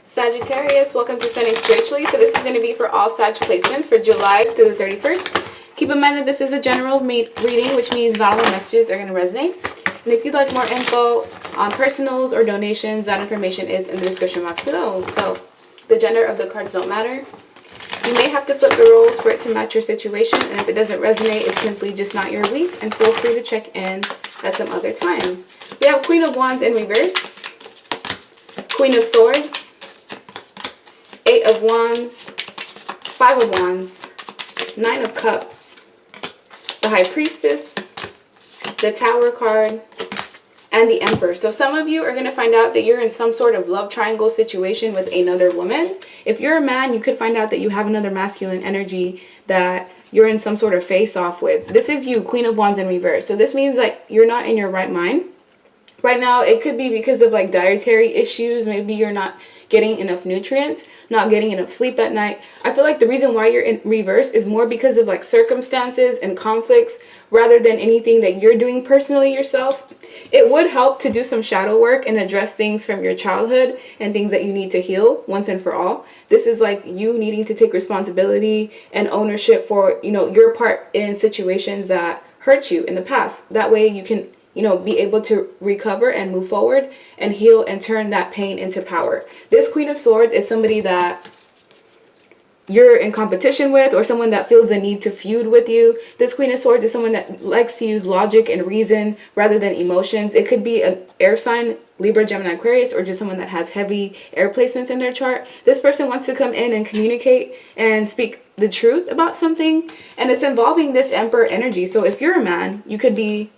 Sagittarius, welcome to Sunning Spiritually. So this is going to be for all Sag placements for July through the 31st. Keep in mind that this is a general reading, which means not all the messages are going to resonate. And if you'd like more info on personals or donations, that information is in the description box below. So the gender of the cards don't matter. You may have to flip the roles for it to match your situation. And if it doesn't resonate, it's simply just not your week. And feel free to check in at some other time. We have Queen of Wands in reverse. Queen of Swords. 8 of Wands, 5 of Wands, 9 of Cups, the High Priestess, the Tower card, and the Emperor. So some of you are going to find out that you're in some sort of love triangle situation with another woman. If you're a man, you could find out that you have another masculine energy that you're in some sort of face-off with. This is you, Queen of Wands in reverse. So this means like you're not in your right mind. Right now, it could be because of like dietary issues. Maybe you're not getting enough nutrients, not getting enough sleep at night. I feel like the reason why you're in reverse is more because of like circumstances and conflicts rather than anything that you're doing personally yourself. It would help to do some shadow work and address things from your childhood and things that you need to heal once and for all. This is like you needing to take responsibility and ownership for, you know, your part in situations that hurt you in the past. That way you can, you know, be able to recover and move forward and heal and turn that pain into power. This Queen of Swords is somebody that you're in competition with or someone that feels the need to feud with you. This Queen of Swords is someone that likes to use logic and reason rather than emotions. It could be an air sign, Libra, Gemini, Aquarius, or just someone that has heavy air placements in their chart. This person wants to come in and communicate and speak the truth about something, and it's involving this Emperor energy. So if you're a man, you could be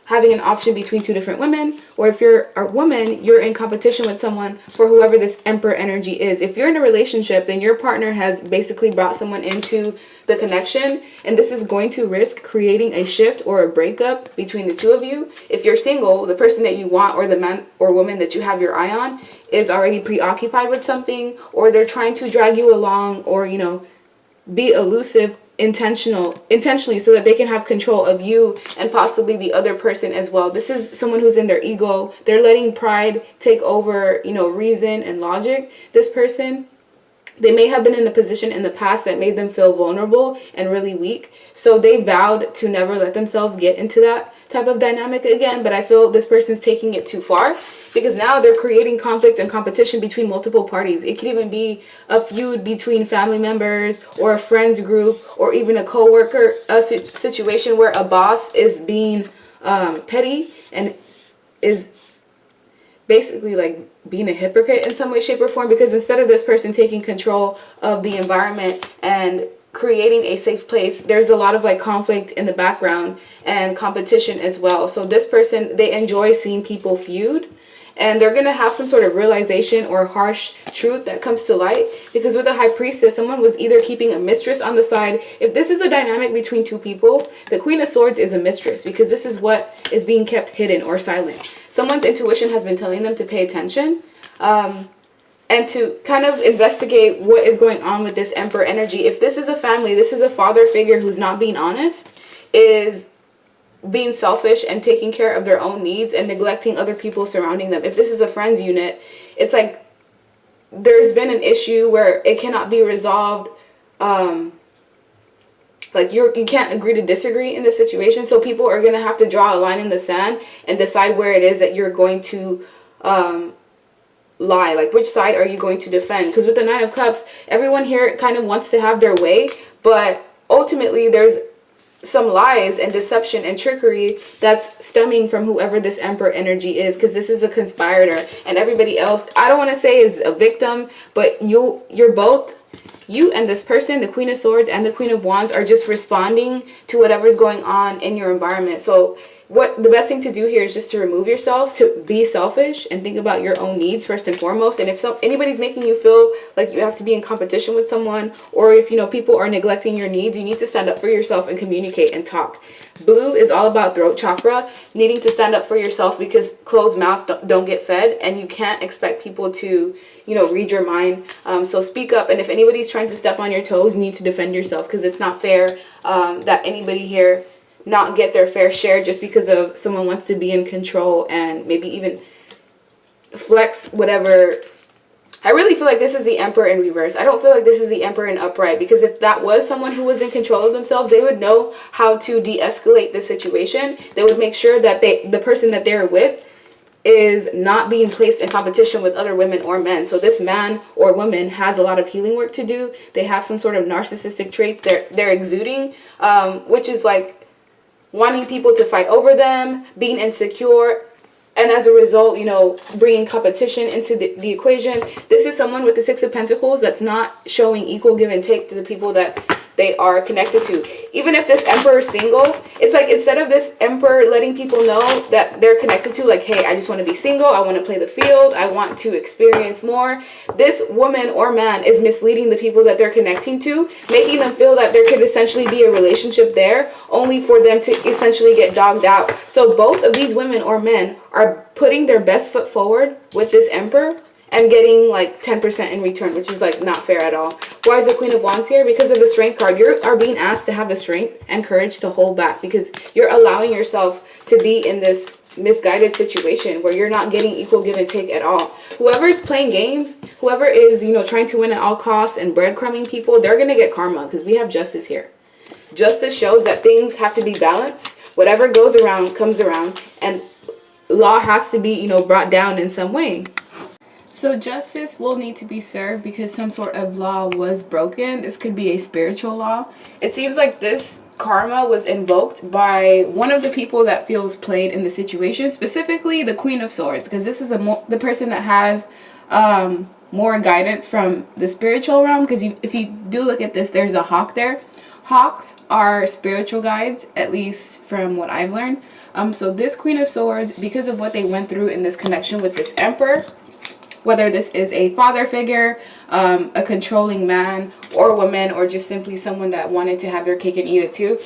having an option between two different women, or if you're a woman, you're in competition with someone for whoever this Emperor energy is. If you're in a relationship, then your partner has basically brought someone into the connection, and this is going to risk creating a shift or a breakup between the two of you. If you're single, the person that you want or the man or woman that you have your eye on is already preoccupied with something, or they're trying to drag you along, or, you know, be elusive intentionally so that they can have control of you and possibly the other person as well. This is someone who's in their ego. They're letting pride take over, you know, reason and logic. This person, they may have been in a position in the past that made them feel vulnerable and really weak. So they vowed to never let themselves get into that type of dynamic again. But I feel this person's taking it too far, because now they're creating conflict and competition between multiple parties. It could even be a feud between family members or a friends group, or even a co-worker situation where a boss is being petty and is basically like being a hypocrite in some way, shape, or form, because instead of this person taking control of the environment and creating a safe place, there's a lot of like conflict in the background and competition as well. So this person, they enjoy seeing people feud, and they're going to have some sort of realization or harsh truth that comes to light, because with the High Priestess, someone was either keeping a mistress on the side. If this is a dynamic between two people, the Queen of Swords is a mistress, because this is what is being kept hidden or silent. Someone's intuition has been telling them to pay attention and to kind of investigate what is going on with this Emperor energy. If this is a family, this is a father figure who's not being honest, is being selfish and taking care of their own needs and neglecting other people surrounding them. If this is a friends unit, it's like there's been an issue where it cannot be resolved. Like you can't agree to disagree in this situation. So people are going to have to draw a line in the sand and decide where it is that you're going to lie. Like, which side are you going to defend? Because with the Nine of Cups, everyone here kind of wants to have their way, but ultimately there's some lies and deception and trickery that's stemming from whoever this Emperor energy is, because this is a conspirator, and everybody else, I don't want to say is a victim, but you're both, you and this person, the Queen of Swords and the Queen of Wands, are just responding to whatever's going on in your environment. So what the best thing to do here is just to remove yourself, to be selfish and think about your own needs first and foremost. And if anybody's making you feel like you have to be in competition with someone, or if, you know, people are neglecting your needs, you need to stand up for yourself and communicate and talk. Blue is all about throat chakra, needing to stand up for yourself, because closed mouths don't get fed, and you can't expect people to, you know, read your mind. So speak up, and if anybody's trying to step on your toes, you need to defend yourself, because it's not fair that anybody here not get their fair share just because of someone wants to be in control and maybe even flex whatever I really feel like this is the Emperor in reverse. I don't feel like this is the Emperor in upright, because if that was someone who was in control of themselves, they would know how to de-escalate the situation. They would make sure that the person that they're with is not being placed in competition with other women or men. So this man or woman has a lot of healing work to do. They have some sort of narcissistic traits they're exuding, which is like wanting people to fight over them, being insecure, and as a result, you know, bringing competition into the equation. This is someone with the Six of Pentacles that's not showing equal give and take to the people that they are connected to. Even if this Emperor is single, it's like instead of this Emperor letting people know that they're connected to, like, hey, I just want to be single, I want to play the field, I want to experience more, this woman or man is misleading the people that they're connecting to, making them feel that there could essentially be a relationship there, only for them to essentially get dogged out. So both of these women or men are putting their best foot forward with this Emperor and getting like 10% in return, which is like not fair at all. Why is the Queen of Wands here? Because of the Strength card. You are being asked to have the strength and courage to hold back, because you're allowing yourself to be in this misguided situation where you're not getting equal give and take at all. Whoever is playing games, whoever is, you know, trying to win at all costs and breadcrumbing people, they're going to get karma, because we have justice here. Justice shows that things have to be balanced. Whatever goes around comes around, and law has to be, you know, brought down in some way. So justice will need to be served because some sort of law was broken. This could be a spiritual law. It seems like this karma was invoked by one of the people that feels played in the situation, specifically the Queen of Swords, because this is the person that has more guidance from the spiritual realm. Because if you do look at this, there's a hawk there. Hawks are spiritual guides, at least from what I've learned. So this Queen of Swords, because of what they went through in this connection with this Emperor, whether this is a father figure, a controlling man or woman, or just simply someone that wanted to have their cake and eat it too,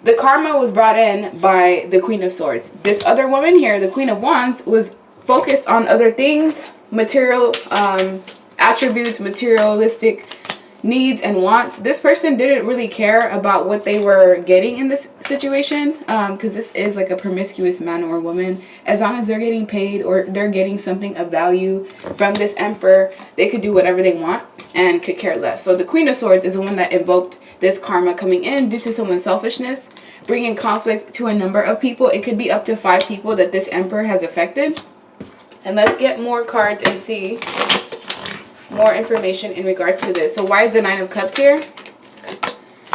the karma was brought in by the Queen of Swords. This other woman here, the Queen of Wands, was focused on other things, material attributes, materialistic needs and wants. This person didn't really care about what they were getting in this situation, because this is like a promiscuous man or woman. As long as they're getting paid or they're getting something of value from this Emperor, they could do whatever they want and could care less. So the Queen of Swords is the one that invoked this karma coming in due to someone's selfishness, bringing conflict to a number of people. It could be up to 5 people that this Emperor has affected. And let's get more cards and see more information in regards to this. So why is the Nine of Cups here?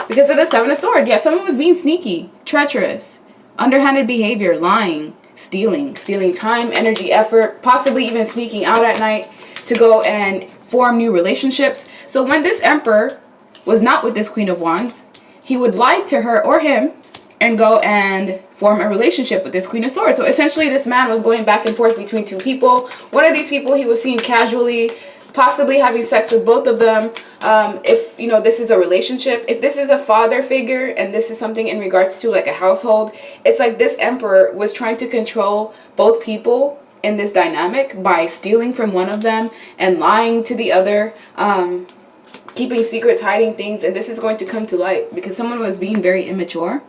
Because of the Seven of Swords. Yeah, someone was being sneaky, treacherous, underhanded behavior, lying, stealing time, energy, effort, possibly even sneaking out at night to go and form new relationships. So when this Emperor was not with this Queen of Wands, he would lie to her or him and go and form a relationship with this Queen of Swords. So essentially this man was going back and forth between 2 people. One of these people he was seen casually, possibly having sex with both of them. If, you know, this is a relationship, if this is a father figure and this is something in regards to like a household, it's like this Emperor was trying to control both people in this dynamic by stealing from one of them and lying to the other, keeping secrets, hiding things. And this is going to come to light because someone was being very immature,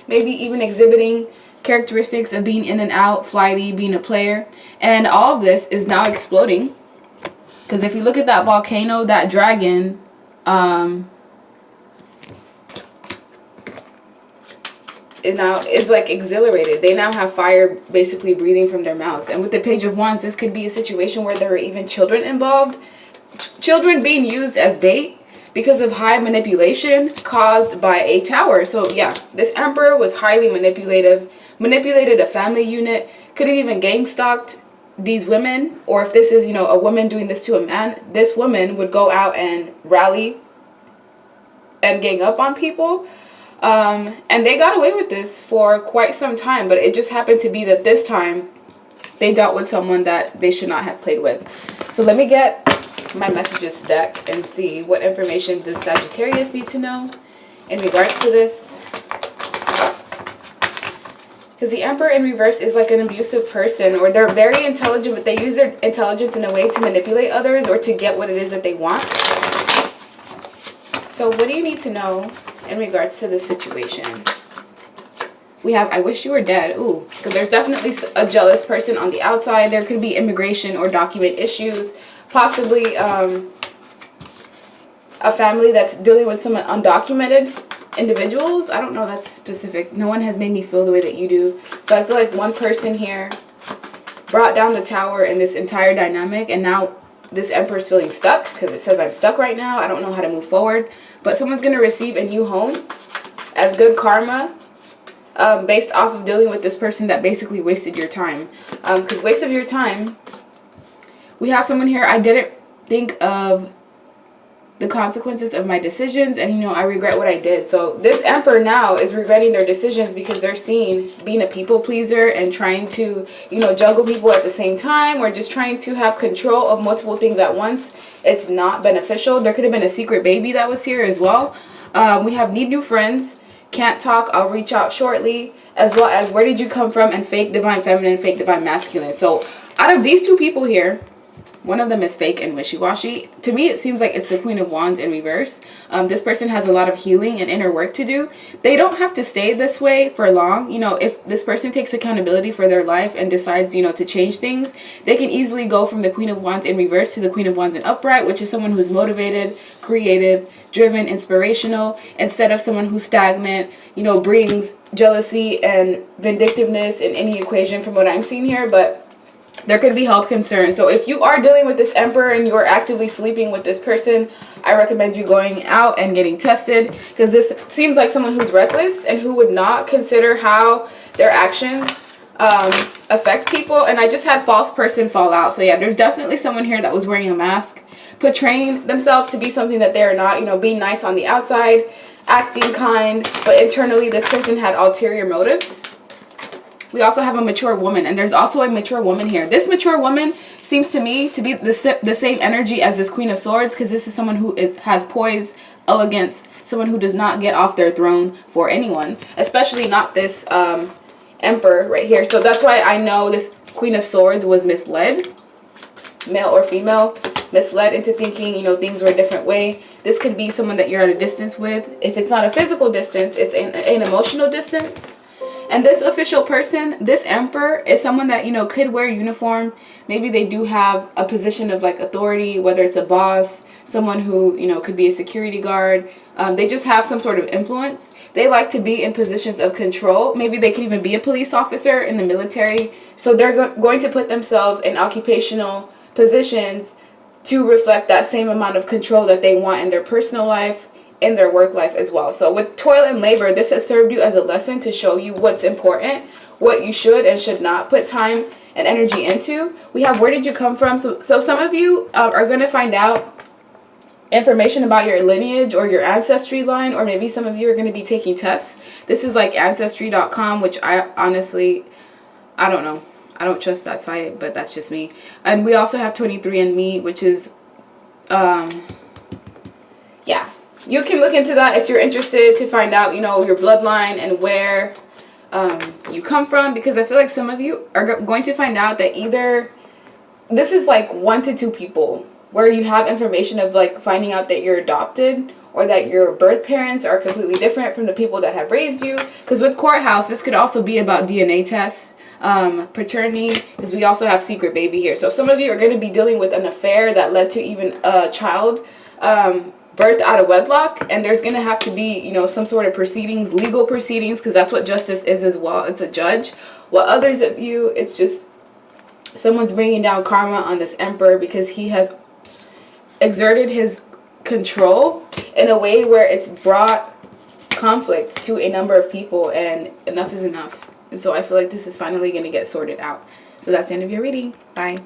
maybe even exhibiting characteristics of being in and out, flighty, being a player. And all of this is now exploding. Because if you look at that volcano, that dragon, it now is like exhilarated. They now have fire basically breathing from their mouths. And with the Page of Wands, this could be a situation where there are even children involved. Children being used as bait because of high manipulation caused by a tower. So yeah, this Emperor was highly manipulative, manipulated a family unit, could have even gang stalked these women. Or if this is, you know, a woman doing this to a man, this woman would go out and rally and gang up on people. And they got away with this for quite some time, but it just happened to be that this time they dealt with someone that they should not have played with. So let me get my messages deck and see what information does Sagittarius need to know in regards to this. Because the Emperor in reverse is like an abusive person, or they're very intelligent, but they use their intelligence in a way to manipulate others or to get what it is that they want. So what do you need to know in regards to this situation? We have, I wish you were dead. Ooh, so there's definitely a jealous person on the outside. There could be immigration or document issues, possibly a family that's dealing with some undocumented individuals. I don't know, that's specific. No one has made me feel the way that you do. So I feel like one person here brought down the tower in this entire dynamic, and now this Emperor's feeling stuck because it says I'm stuck right now. I don't know how to move forward. But someone's going to receive a new home as good karma based off of dealing with this person that basically wasted your time. Because waste of your time, we have someone here, I didn't think of the consequences of my decisions, and you know, I regret what I did. So this Emperor now is regretting their decisions because they're seen being a people pleaser and trying to, you know, juggle people at the same time, or just trying to have control of multiple things at once. It's not beneficial. There could have been a secret baby that was here as well. We have need new friends, can't talk, I'll reach out shortly, as well as where did you come from, and fake divine feminine, fake divine masculine. So out of these two people here, one of them is fake and wishy-washy. To me, it seems like it's the Queen of Wands in reverse. This person has a lot of healing and inner work to do. They don't have to stay this way for long. You know, if this person takes accountability for their life and decides, you know, to change things, they can easily go from the Queen of Wands in reverse to the Queen of Wands in upright, which is someone who's motivated, creative, driven, inspirational, instead of someone who's stagnant, you know, brings jealousy and vindictiveness in any equation from what I'm seeing here. But there could be health concerns. So if you are dealing with this Emperor and you're actively sleeping with this person, I recommend you going out and getting tested, because this seems like someone who's reckless and who would not consider how their actions affect people. And I just had false person fall out. So yeah, there's definitely someone here that was wearing a mask, portraying themselves to be something that they're not, you know, being nice on the outside, acting kind, but internally this person had ulterior motives. We also have a mature woman, and there's also a mature woman here. This mature woman seems to me to be the same energy as this Queen of Swords, because this is someone who has poise, elegance, someone who does not get off their throne for anyone, especially not this Emperor right here. So that's why I know this Queen of Swords was misled, male or female, misled into thinking, you know, things were a different way. This could be someone that you're at a distance with. If it's not a physical distance, it's an emotional distance. And this official person, this Emperor, is someone that, you know, could wear uniform. Maybe they do have a position of like authority, whether it's a boss, someone who, you know, could be a security guard. They just have some sort of influence. They like to be in positions of control. Maybe they could even be a police officer in the military. So they're going to put themselves in occupational positions to reflect that same amount of control that they want in their personal life, in their work life as well. So with toil and labor, this has served you as a lesson to show you what's important, what you should and should not put time and energy into. We have where did you come from. So some of you are going to find out information about your lineage or your ancestry line, or maybe some of you are going to be taking tests. This is like ancestry.com, which I honestly, I don't know. I don't trust that site, but that's just me. And we also have 23andMe, which is, yeah. You can look into that if you're interested to find out, you know, your bloodline and where you come from, because I feel like some of you are going to find out that either this is like 1 to 2 people where you have information of like finding out that you're adopted, or that your birth parents are completely different from the people that have raised you. Because with courthouse, this could also be about DNA tests, paternity, because we also have secret baby here. So some of you are going to be dealing with an affair that led to even a child birthed out of wedlock, and there's going to have to be, you know, some sort of proceedings, legal proceedings, because that's what justice is as well. It's a judge. While others of you, it's just someone's bringing down karma on this Emperor because he has exerted his control in a way where it's brought conflict to a number of people, and enough is enough. And so I feel like this is finally going to get sorted out. So that's the end of your reading. Bye.